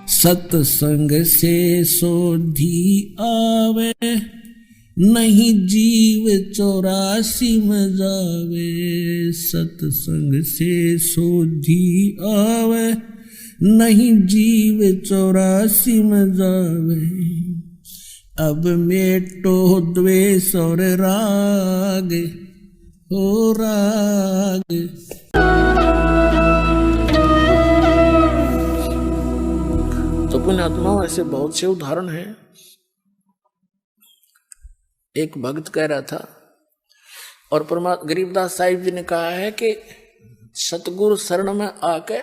सत्संग से सोधी आवे, नहीं जीव 84 में जावे। सत्संग से सोधी आवे, नहीं जीव 84 में जावे। अब मेटो द्वेष और राग, हो राग। तो पुण्यात्माओं ऐसे बहुत से उदाहरण हैं। एक भक्त कह रहा था, और परमात्मा गरीबदास साहिब जी ने कहा है कि सतगुरु शरण में आके,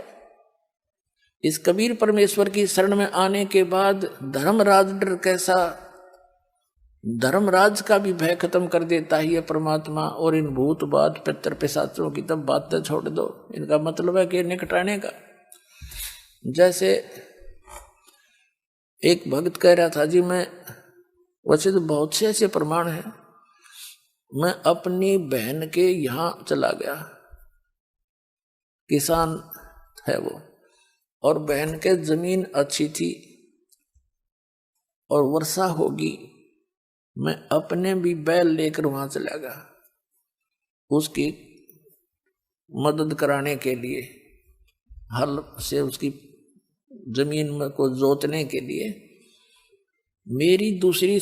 इस कबीर परमेश्वर की शरण में आने के बाद धर्मराज डर कैसा, धर्मराज का भी भय खत्म कर देता है ये परमात्मा। और इन भूत बात पितर पिशाचों की तब बातें छोड़ दो, इनका मतलब है कि निकटाने का। जैसे एक भक्त कह रहा था जी, मैं वैसे तो बहुत से ऐसे प्रमाण हैं, मैं अपनी बहन के यहाँ चला गया, किसान है वो, और बहन के जमीन अच्छी थी और वर्षा होगी, मैं अपने भी बैल लेकर वहां चला गया उसकी मदद कराने के लिए, हल से उसकी जमीन में को जोतने के लिए। मेरी दूसरे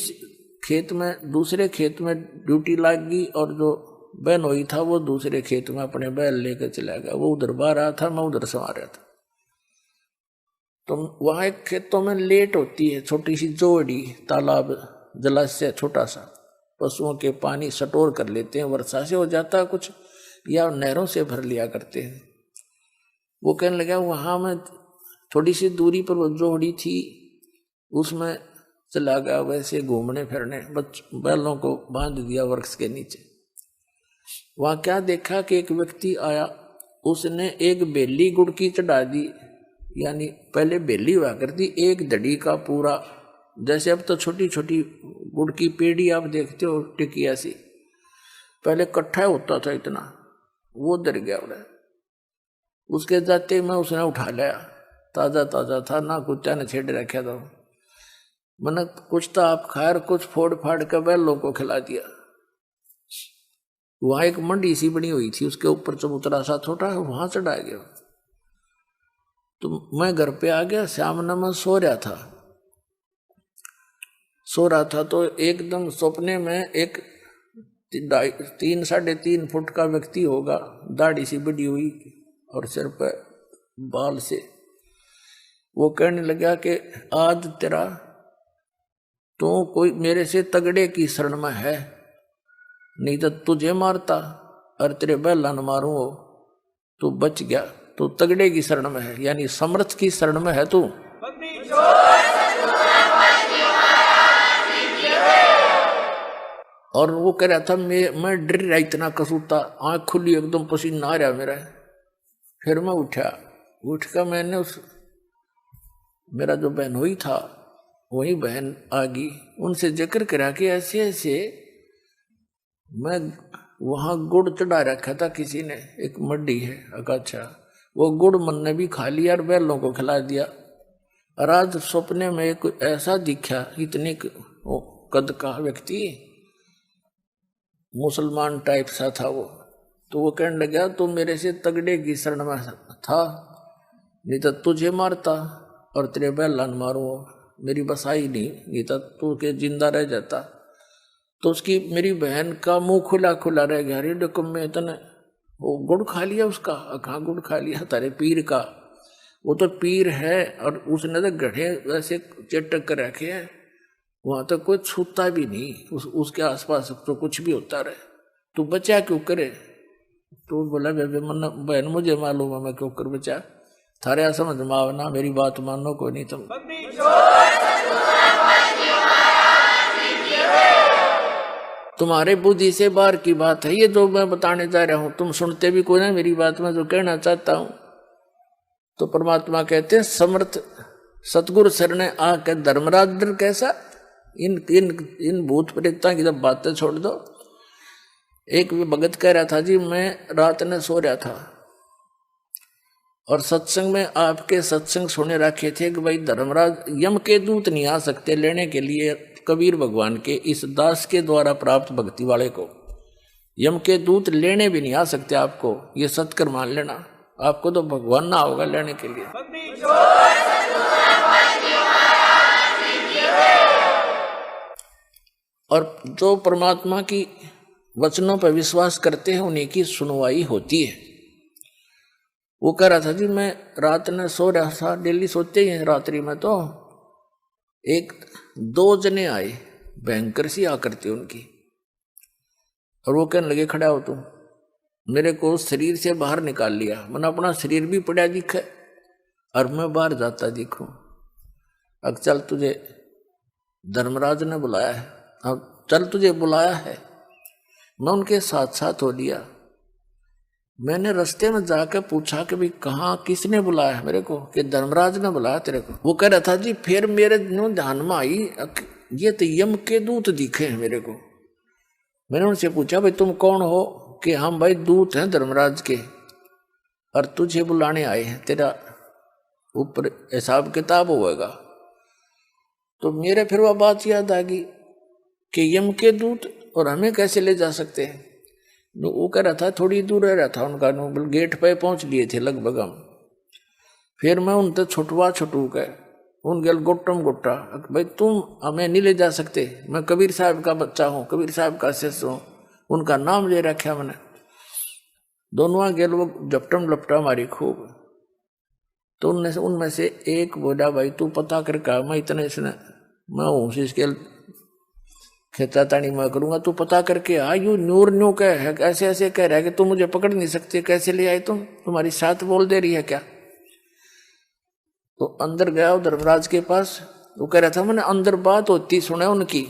खेत में ड्यूटी लग गई, और जो बहनोई था वो दूसरे खेत में अपने बैल लेकर चला गया। वो उधर बाहर रहा था, मैं उधर समा रहा था। तो वहां एक खेतों में लेट होती है, छोटी सी जोड़ी, तालाब जलाशय छोटा सा, पशुओं के पानी स्टोर कर लेते हैं, वर्षा से हो जाता है कुछ, या नहरों से भर लिया करते हैं। वो कहने लगा वहां में थोड़ी सी दूरी पर वो जोड़ी थी, उसमें चला गया वैसे घूमने फिरने, बैलों को बांध दिया वृक्ष के नीचे। वहां क्या देखा कि एक व्यक्ति आया, उसने एक बेली गुड़ की चढ़ा दी, यानी पहले बेली हुआ करती एक दड़ी का पूरा, जैसे अब तो छोटी छोटी गुड़ की पेड़ी आप देखते हो टिकिया सी, पहले इकट्ठा होता था इतना, वो डर गया उड़े। उसके जाते में उसने उठा लिया, ताजा ताजा था ना, कुत्ता ने छेड़ रखा था। मैंने कुछ तो आप खायर, कुछ फोड़ फाड़ कर बैलों को खिला दिया। वहां एक मंडी सी बनी हुई थी, उसके ऊपर चबूतरा सा छोटा, वहां चढ़ा गया। तो मैं घर पे आ गया, सामने मैं सो रहा था तो एकदम सपने में एक 3-3.5 फुट का व्यक्ति होगा, दाढ़ी सी बड़ी हुई और सिर पर बाल से। वो कहने लगा कि आज तेरा तो कोई मेरे से तगड़े की शरण में है, नहीं तो तुझे मारता और तेरे बैला न मारूं, तू बच गया, तू तगड़े की शरण में है, यानी समर्थ की शरण में है तू। और वो कह रहा था मैं डर रहा, इतना कसूता, आंख खुली एकदम, पसीना आ रहा मेरा। फिर मैं उठ कर मैंने मेरा जो बहन हुई था, वही बहन आ गई, उनसे जिक्र करा कि ऐसे ऐसे मैं वहां गुड़ चढ़ा रखा था किसी ने, एक मड्डी है अच्छा, वो गुड़ मन ने भी खा लिया और बैलों को खिला दिया। और आज सपने में एक ऐसा दिखा, इतने कद का व्यक्ति, मुसलमान टाइप सा था वो। तो वो कहने लगा तो मेरे से तगड़े की शरण में था, नहीं तो तुझे मारता और तेरे बैलान मारूं, मेरी बसाई नहीं तो तू के जिंदा रह जाता। तो उसकी मेरी बहन का मुंह खुला खुला रह गया, अरे डकम में इतने वो गुड़ खा लिया उसका, कहाँ गुड़ खा लिया तारे पीर का, वो तो पीर है, और उसने तो गढ़े वैसे चटक कर रखे हैं, वहां तो कोई छूता भी नहीं, उसके आसपास तो कुछ भी होता रहे, तू बचा क्यों करे। तो बोला बहन मुझे मालूम है मैं क्यों कर बचा, थारे समझ में आवना, मेरी बात मानो कोई नहीं तुम। तुम्हारे बुद्धि से बाहर की बात है ये जो मैं बताने जा रहा हूं, तुम सुनते भी कोई ना मेरी बात में जो कहना चाहता हूं। तो परमात्मा कहते हैं समर्थ सतगुरु शरण आके धर्मराज डर कैसा, इन भूत प्रेतों की जब बातें छोड़ दो। एक भगत कह रहा था जी, मैं रात में सो रहा था, और सत्संग में आपके सत्संग सुने रखे थे कि भाई धर्मराज यम के दूत नहीं आ सकते लेने के लिए कबीर भगवान के इस दास के द्वारा प्राप्त भक्ति वाले को। यम के दूत लेने भी नहीं आ सकते आपको, ये सत्कर मान लेना। आपको तो भगवान ना होगा लेने के लिए। और जो परमात्मा की वचनों पर विश्वास करते हैं उन्हीं की सुनवाई होती है। वो कह रहा था जी मैं रात में सो रहा था, डेली सोते ही हैं रात्रि में, तो एक दो जने आए, भयंकर सी आकृति उनकी, और वो कहने लगे खड़ा हो तुम। मेरे को शरीर से बाहर निकाल लिया, मैंने अपना शरीर भी पड़ा दिखे और मैं बाहर जाता दिखूं। अब चल तुझे धर्मराज ने बुलाया है, अब चल तुझे बुलाया है। मैं उनके साथ साथ हो लिया। मैंने रास्ते में जाकर पूछा कि भाई कहाँ किसने बुलाया है मेरे को, कि धर्मराज ने बुलाया तेरे को। वो कह रहा था जी फिर मेरे ध्यान में आई ये तो यम के दूत दिखे हैं मेरे को। मैंने उनसे पूछा भाई तुम कौन हो, कि हम भाई दूत हैं धर्मराज के और तुझे बुलाने आए हैं, तेरा ऊपर हिसाब किताब होगा। तो मेरे फिर वह बात याद आ गई कि यम के दूत और हमें कैसे ले जा सकते हैं। वो कह रहा था थोड़ी दूर रह रहा था उनका, गेट पे पहुंच लिए थे लगभग हम। फिर मैं उनसे छुटवा के उन गल गोटम गोटा, भाई तुम हमें नहीं ले जा सकते, मैं कबीर साहब का बच्चा हूँ, कबीर साहब का शिष्य हूँ, उनका नाम ले रखा मैंने। दोनों गेल वो झपटम लपटा मारी खूब। तो उनमें से एक बोला भाई तू पता कर कहा, मैं इतने इसने मैं हूँ इसके खेता तानी मैं करूंगा, तू पता करके आ। यू न्यूर न्यू कह है, ऐसे ऐसे कह रहा है कि तुम मुझे पकड़ नहीं सकते, कैसे ले आए तुम, तुम्हारी साथ बोल दे रही है क्या। तो अंदर गया धर्मराज के पास, वो कह रहा था मैंने अंदर बात होती सुना उनकी।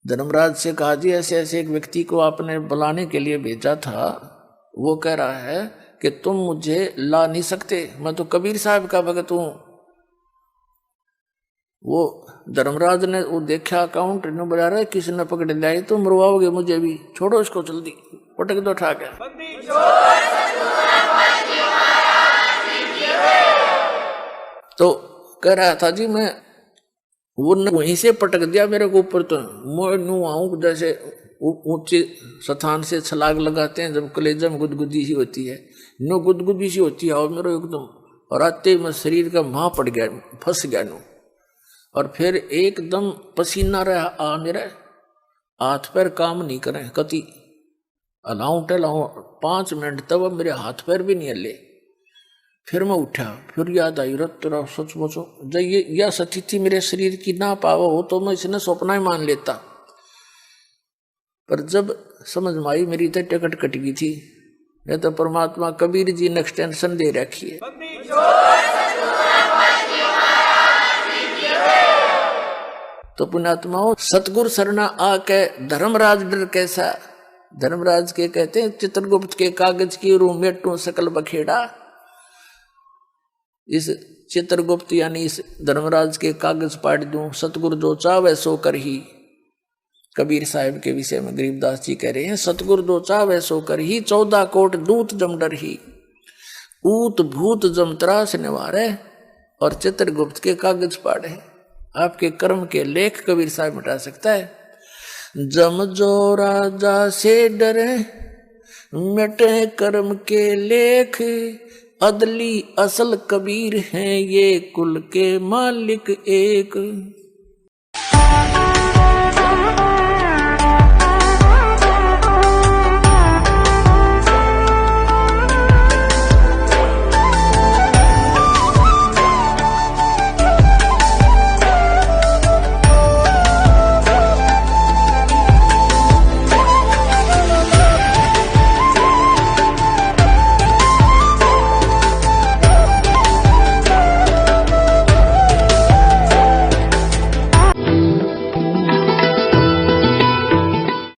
धर्मराज से कहा जी ऐसे ऐसे एक व्यक्ति को आपने बुलाने के लिए भेजा था, वो कह रहा है कि तुम मुझे ला नहीं सकते, मैं तो कबीर साहब का भगत हूं। वो धर्मराज ने वो देखा अकाउंट न बजा रहा है, किसी ने पकड़ लिया, तो मरवाओगे मुझे भी, छोड़ो इसको जल्दी, पटक दो उठा के। तो कह रहा था जी मैं वो वहीं से पटक दिया मेरे को ऊपर। तो मैं नू आऊं जैसे ऊंचे स्थान से छलांग लगाते हैं जब कलेजा में गुदगुदी सी होती है, नो गुदगुदी सी होती है और मेरे एकदम, और आते ही मैं शरीर का मां पड़ गया, फंस गया नू। और फिर एकदम पसीना रहा मेरे हाथ पैर काम नहीं करें, कति अलाऊं टलाऊं 5 मिनट तब मेरे हाथ पैर भी नहीं हले। फिर मैं उठा, फिर याद आई रत तेरा सचमुच जब ये यह स्थिति मेरे शरीर की ना पावा हो तो मैं इसने सपना ही मान लेता। पर जब समझ में आई मेरी तो टिकट कट गई थी, नहीं तो परमात्मा कबीर जी ने एक्सटेंशन दे रखी है। तो पुण्यात्माओं सतगुरु सरना आके धर्मराज डर कैसा। धर्मराज के कहते हैं चित्रगुप्त के कागज की रू मेटू सकल बखेड़ा। इस चित्रगुप्त यानी इस धर्मराज के कागज पाट दूं, सतगुरु जो चावे सो कर ही। कबीर साहब के विषय में गरीबदास जी कह रहे हैं सतगुरु जो चावे सो कर ही, 14 कोट दूत जम डर ही, ऊत भूत जम त्रास निवारे, और चित्रगुप्त के कागज पाड़े। आपके कर्म के लेख कबीर साहब मिटा सकता है। जम जो राजा से डरे मिटे कर्म के लेख, अदली असल कबीर हैं ये कुल के मालिक एक।